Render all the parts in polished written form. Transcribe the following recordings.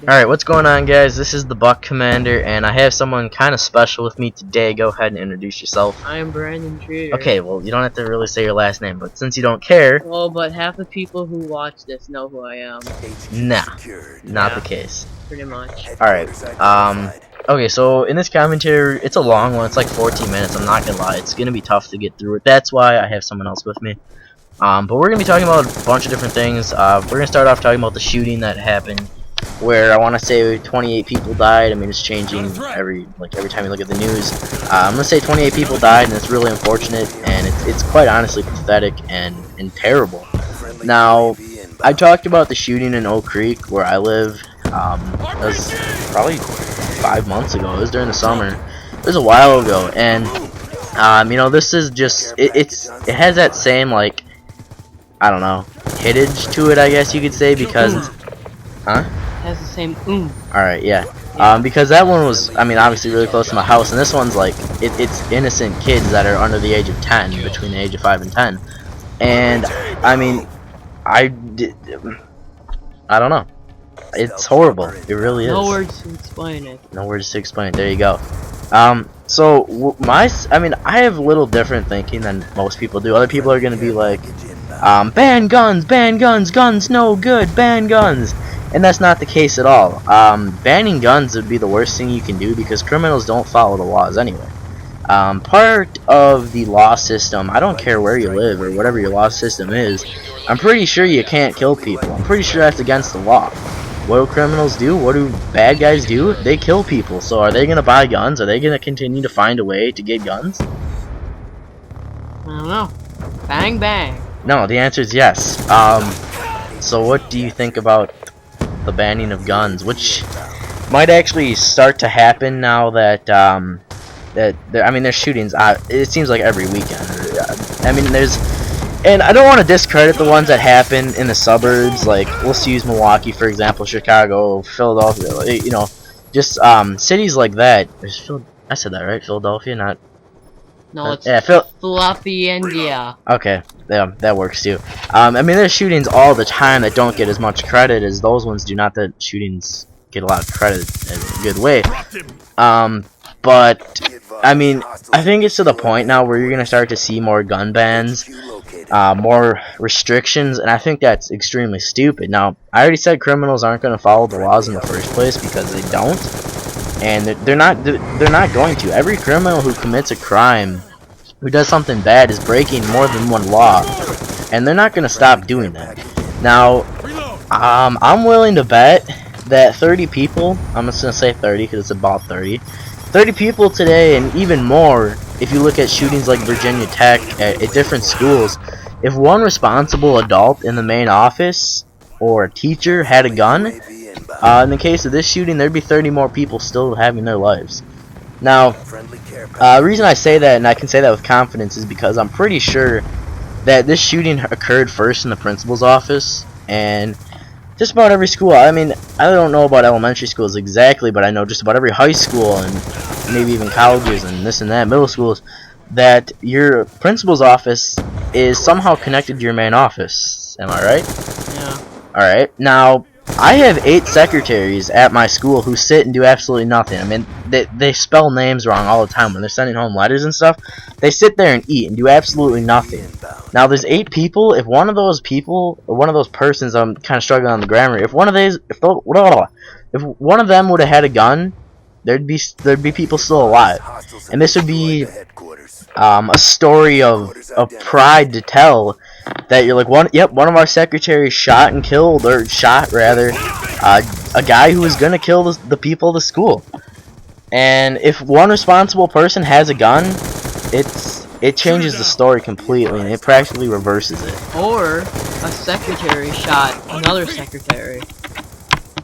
Alright, what's going on, guys? This is the Buck Commander, and I have someone kind of special with me today. Go ahead and introduce yourself. I am Brandon Treater. Okay, well, you don't have to really say your last name, but since you don't care... Well, but half the people who watch this know who I am. Nah, not the case. Pretty much. Alright, okay, so in this commentary, it's a long one. It's like 14 minutes, I'm not gonna lie. It's gonna be tough to get through it. That's why I have someone else with me. But we're gonna be talking about a bunch of different things. We're gonna start off talking about the shooting that happened, where I want to say 28 people died. I mean, it's changing every time you look at the news. I'm gonna say 28 people died, and it's really unfortunate, and it's quite honestly pathetic and terrible. Now, I talked about the shooting in Oak Creek, where I live. It was probably 5 months ago. It was during the summer. It was a while ago, and you know, this is just it has that same, like, I don't know, hittage to it, I guess you could say, because Has the same Alright, yeah. Because that one was, I mean, obviously really close to my house, and this one's like, it's innocent kids that are under the age of 10, between the age of 5 and 10. And, I mean, I don't know. It's horrible. It really is. No words to explain it. No words to explain it. There you go. So, I mean, I have a little different thinking than most people do. Other people are going to be like, ban guns, guns no good, ban guns. And that's not the case at all. Banning guns would be the worst thing you can do because criminals don't follow the laws anyway. Part of the law system, I don't care where you live or whatever your law system is, I'm pretty sure you can't kill people. I'm pretty sure that's against the law. What do criminals do? What do bad guys do? They kill people. So are they going to buy guns? Are they going to continue to find a way to get guns? I don't know. Bang bang. No, the answer is yes. So what do you think about the banning of guns, which might actually start to happen now that I mean, there's shootings. It seems like every weekend. I mean, and I don't want to discredit the ones that happen in the suburbs. Like, let's use Milwaukee for example, Chicago, Philadelphia. You know, just cities like that. I said that right? Philadelphia, not. No, it's Philadelphia. Okay, yeah, that works too. I mean, there's shootings all the time that don't get as much credit as those ones do. Not that shootings get a lot of credit in a good way. But I mean, I think it's to the point now where you're gonna start to see more gun bans, more restrictions, and I think that's extremely stupid. Now, I already said criminals aren't gonna follow the laws in the first place because they don't. And they're not going to. Every criminal who commits a crime, who does something bad, is breaking more than one law, and they're not going to stop doing that. Now, I'm willing to bet that 30 people, I'm just going to say 30 because it's about 30 people today, and even more if you look at shootings like Virginia Tech at different schools, if one responsible adult in the main office or a teacher had a gun, in the case of this shooting, there'd be 30 more people still having their lives. Now, the reason I say that, and I can say that with confidence, is because I'm pretty sure that this shooting occurred first in the principal's office, and just about every school. I mean, I don't know about elementary schools exactly, but I know just about every high school, and maybe even colleges, and this and that, middle schools, that your principal's office is somehow connected to your main office. Am I right? Yeah. Alright, now, I have 8 secretaries at my school who sit and do absolutely nothing. I mean, they spell names wrong all the time when they're sending home letters and stuff. They sit there and eat and do absolutely nothing. Now, there's 8 people. If one of those people, or one of those persons, I'm kind of struggling on the grammar. If one of them would have had a gun, there'd be people still alive, and this would be a story of pride to tell. That you're like, one of our secretaries shot and killed, or shot rather, a guy who was gonna kill the people of the school. And if one responsible person has a gun, it changes the story completely, and it practically reverses it. Or a secretary shot another secretary.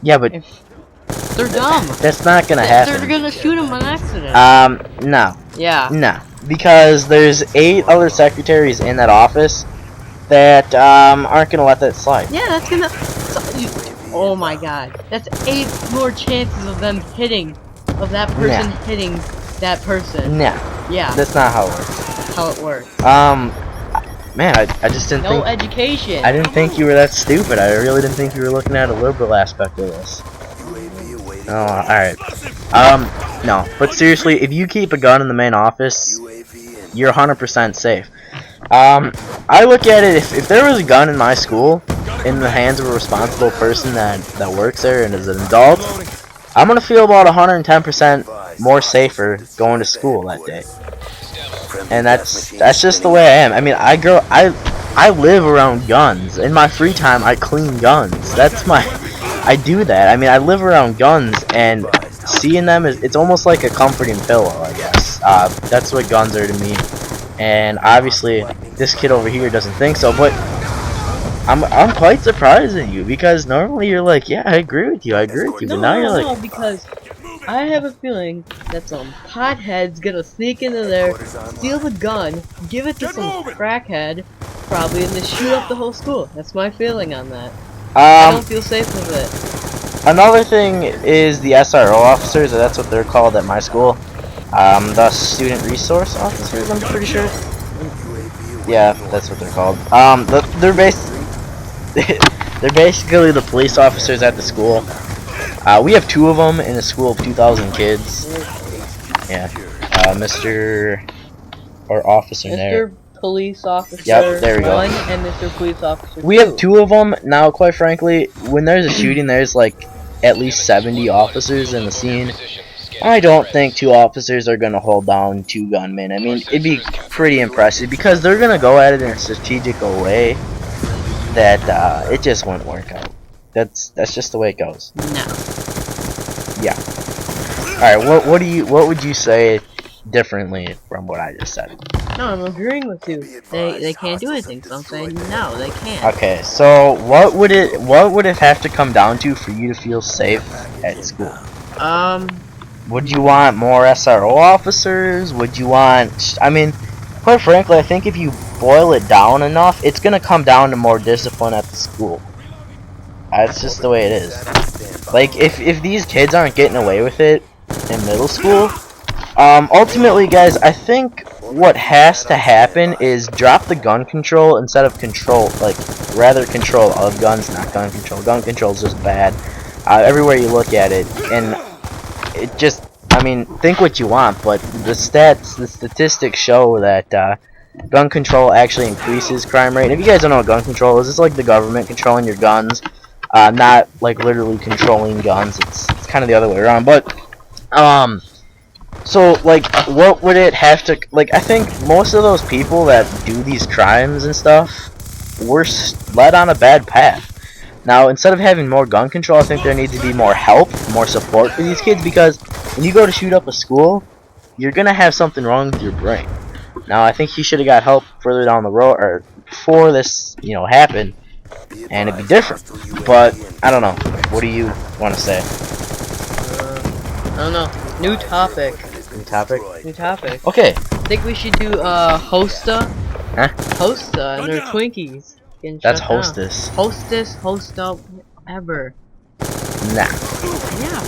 Yeah, but they're dumb. That's not gonna happen. They're gonna shoot him on accident. No. Yeah. No, because there's 8 other secretaries in that office that aren't gonna let that slide. Yeah, that's gonna. Oh my God, that's 8 more chances of them hitting, of that person hitting that person. Nah. Yeah. That's not how it works. That's how it works. Man, I just didn't think. No education. I didn't think you were that stupid. I really didn't think you were looking at a liberal aspect of this. Oh, alright. No. But seriously, if you keep a gun in the main office, you're 100% safe. I look at it, if there was a gun in my school, in the hands of a responsible person that works there and is an adult, I'm gonna feel about 110% more safer going to school that day. And that's just the way I am. I mean, I live around guns. In my free time, I clean guns. I do that. I mean, I live around guns, and seeing them it's almost like a comforting pillow, I guess. That's what guns are to me. And obviously, this kid over here doesn't think so, but I'm quite surprised at you, because normally you're like, yeah, I agree with you, but now you're like, no, because I have a feeling that some pothead's gonna sneak into there, steal the gun, give it to some crackhead, probably, and then shoot up the whole school. That's my feeling on that. I don't feel safe with it. Another thing is the SRO officers, that's what they're called at my school. The student resource officers, I'm pretty sure. Yeah, that's what they're called. They're basically the police officers at the school. We have 2 of them in a school of 2,000 kids. Yeah. Mr. or Officer there. Mr. Police Officer Yep, there we go. 1 and Mr. Police Officer 2. We have 2 of them now. Quite frankly, when there's a shooting, there's like at least 70 officers in the scene. I don't think 2 officers are gonna hold down 2 gunmen. I mean, it'd be pretty impressive, because they're gonna go at it in a strategical way that it just won't work out. That's just the way it goes. No. Yeah. All right. What would you say differently from what I just said? No, I'm agreeing with you. They can't do anything, so I'm saying no, they can't. Okay. So what would it have to come down to for you to feel safe at school? Would you want more SRO officers? Would you want? I mean, quite frankly, I think if you boil it down enough, it's gonna come down to more discipline at the school. That's just the way it is. Like, if these kids aren't getting away with it in middle school, ultimately, guys, I think what has to happen is drop the gun control instead of control, like, rather control of guns, not gun control. Gun control is just bad. Everywhere you look at it, and it just, I mean, think what you want, but the statistics show that, gun control actually increases crime rate. And if you guys don't know what gun control is, it's like the government controlling your guns. Not like literally controlling guns. It's kind of the other way around. But so like, what would it have to like? I think most of those people that do these crimes and stuff were led on a bad path. Now, instead of having more gun control, I think there needs to be more help, more support for these kids, because when you go to shoot up a school, you're gonna have something wrong with your brain. Now, I think he should have got help further down the road, or before this, happened, and it'd be different. But I don't know. What do you want to say? I don't know. New topic. New topic. New topic. Okay. I think we should do Hosta. Huh? Hosta and their Twinkies. That's Hostess. Hosta, whatever. Nah. Yeah.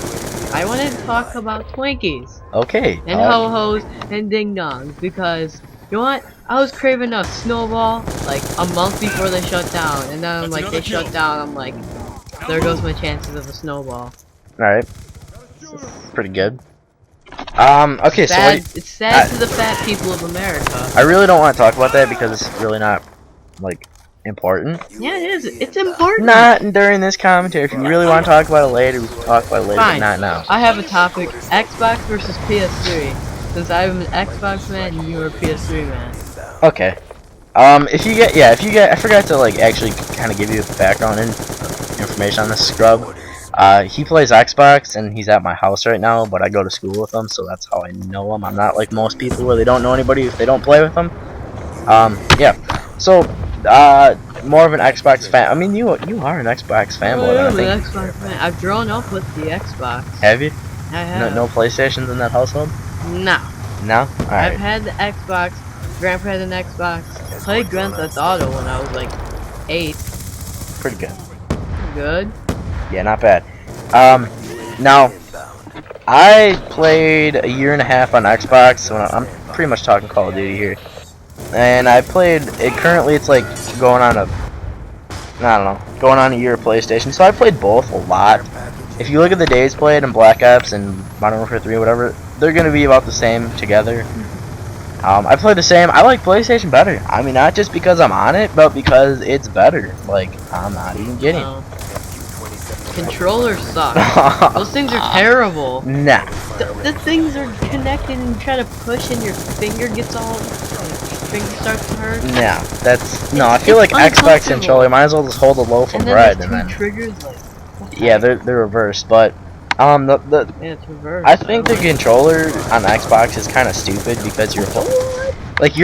I wanted to talk about Twinkies. Okay. And ho-hos and ding-dongs, because, you know what? I was craving a Snowball, like, a month before they shut down. And then, like, they shut down, I'm like, there goes my chances of a Snowball. Alright. Pretty good. Okay, it's sad to the fat people of America. I really don't want to talk about that, because it's really not, like, important. Yeah, it is. It's important. Not during this commentary. If you really want to talk about it later, we can talk about it later, Fine. but not now. I have a topic: Xbox versus PS3. Since I'm an Xbox man and you're a PS3 man. Okay. If you get, I forgot to like actually kind of give you background information on this scrub. He plays Xbox and he's at my house right now, but I go to school with him, so that's how I know him. I'm not like most people where they don't know anybody if they don't play with them. Yeah. So, more of an Xbox fan. I mean, you are an Xbox fanboy. I'm an Xbox fan. I've grown up with the Xbox. Have you? I have. No PlayStations in that household? No. No? Alright. I've had the Xbox. Grandpa had an Xbox. Played Grand Theft Auto when I was like 8. Pretty good. Good. Yeah, not bad. Now, I played a year and a half on Xbox, so I'm pretty much talking Call of Duty here. And I played it. Currently, it's like going on a, I don't know, going on a year of PlayStation. So I played both a lot. if you look at the days played in Black Ops and Modern Warfare 3 or whatever, they're gonna be about the same together. I play the same. I like PlayStation better. I mean, not just because I'm on it, but because it's better. Like, I'm not even kidding. Controllers suck. Those things are terrible. Nah. The things are connected and you try to push and your finger gets all, finger starts to hurt. Nah, that's, no, I feel like Xbox controller, might as well just hold a loaf of bread and then. Triggers, like, yeah, they're reversed, but, yeah, it's reversed. I think the controller on Xbox is kind of stupid because you're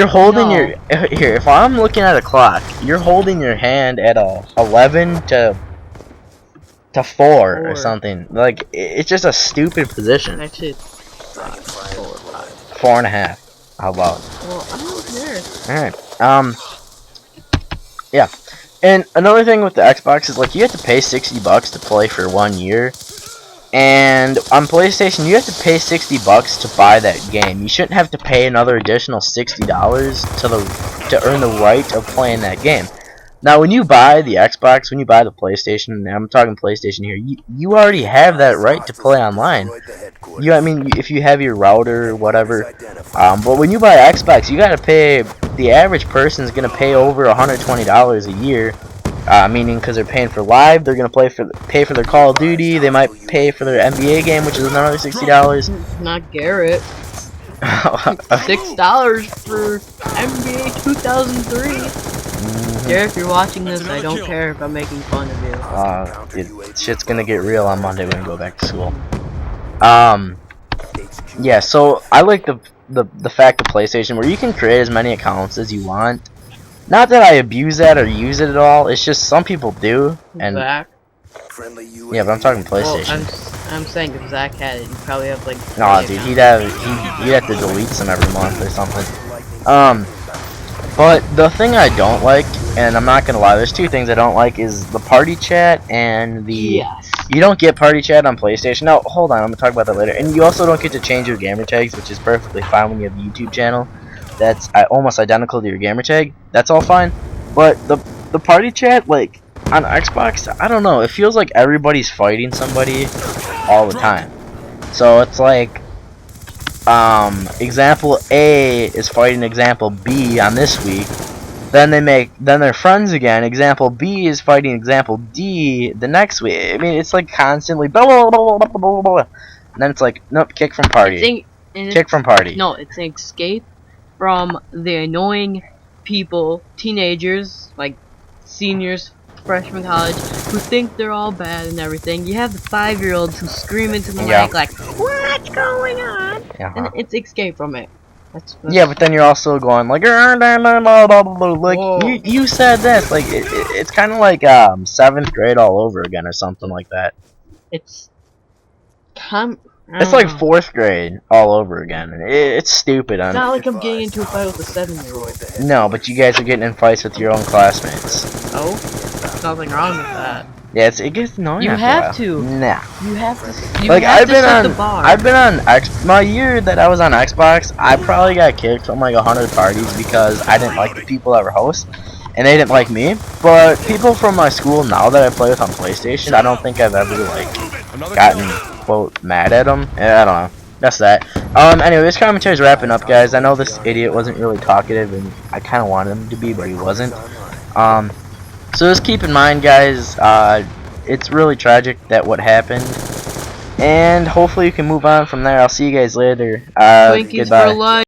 holding your, here, if I'm looking at a clock, you're holding your hand at a 11 to 4 or something. Like, it's just a stupid position. Actually, it's 4.5. How about? Well, I don't care. Alright. Yeah. And another thing with the Xbox is, like, you have to pay $60 to play for 1 year. And on PlayStation, you have to pay $60 to buy that game. You shouldn't have to pay another additional $60 to earn the right of playing that game. Now, when you buy the Xbox, when you buy the PlayStation, and I'm talking PlayStation here, you already have that right to play online. I mean, if you have your router or whatever. But when you buy Xbox, you gotta pay. The average person's gonna pay over $120 a year. Meaning, because they're paying for live, they're gonna pay for their Call of Duty. They might pay for their NBA game, which is another $60. Not Garrett. $6 for NBA 2003. Garrett, if you're watching this, I don't care if I'm making fun of you. Shit's gonna get real on Monday when we go back to school. Yeah, so I like the fact of PlayStation where you can create as many accounts as you want. Not that I abuse that or use it at all. It's just some people do. And Zach? Yeah, but I'm talking PlayStation. Well, I'm saying if Zach had it, you'd probably have like. No, dude, he'd have to delete some every month or something. But the thing I don't like, and I'm not gonna lie, there's two things I don't like, is the party chat and the. Yes. You don't get party chat on PlayStation. Now, hold on, I'm gonna talk about that later. And you also don't get to change your gamer tags, which is perfectly fine when you have a YouTube channel that's almost identical to your gamer tag. That's all fine. But the party chat, like on Xbox, I don't know. It feels like everybody's fighting somebody all the time. So it's like, example A is fighting example B on this week. Then they're friends again. Example B is fighting example D the next week. I mean, it's like constantly blah blah blah blah blah blah. And then it's like, nope, kick from party. Kick from party. No, it's an escape from the annoying people, teenagers, like seniors, freshmen college, who think they're all bad and everything. You have the 5-year-olds who scream into the mic like, "What's going on?" And it's escape from it. That's yeah, but then you're also going like, like you said this. Like it's kind of like 7th grade all over again or something like that. It's like 4th grade all over again. It's stupid. It's not like I'm getting into a fight with a 7-year-old. No, but you guys are getting in fights with your own classmates. Oh, there's nothing wrong with that. Yeah, it gets annoying. You have to. Nah. You have to. I've been on my year that I was on Xbox. I probably got kicked from like 100 parties because I didn't like the people that were hosts, and they didn't like me. But people from my school now that I play with on PlayStation, I don't think I've ever like gotten quote mad at them. Yeah, I don't know. That's that. Anyway, this commentary's wrapping up, guys. I know this idiot wasn't really talkative, and I kind of wanted him to be, but he wasn't. So just keep in mind, guys, it's really tragic that what happened, and hopefully you can move on from there. I'll see you guys later. Goodbye.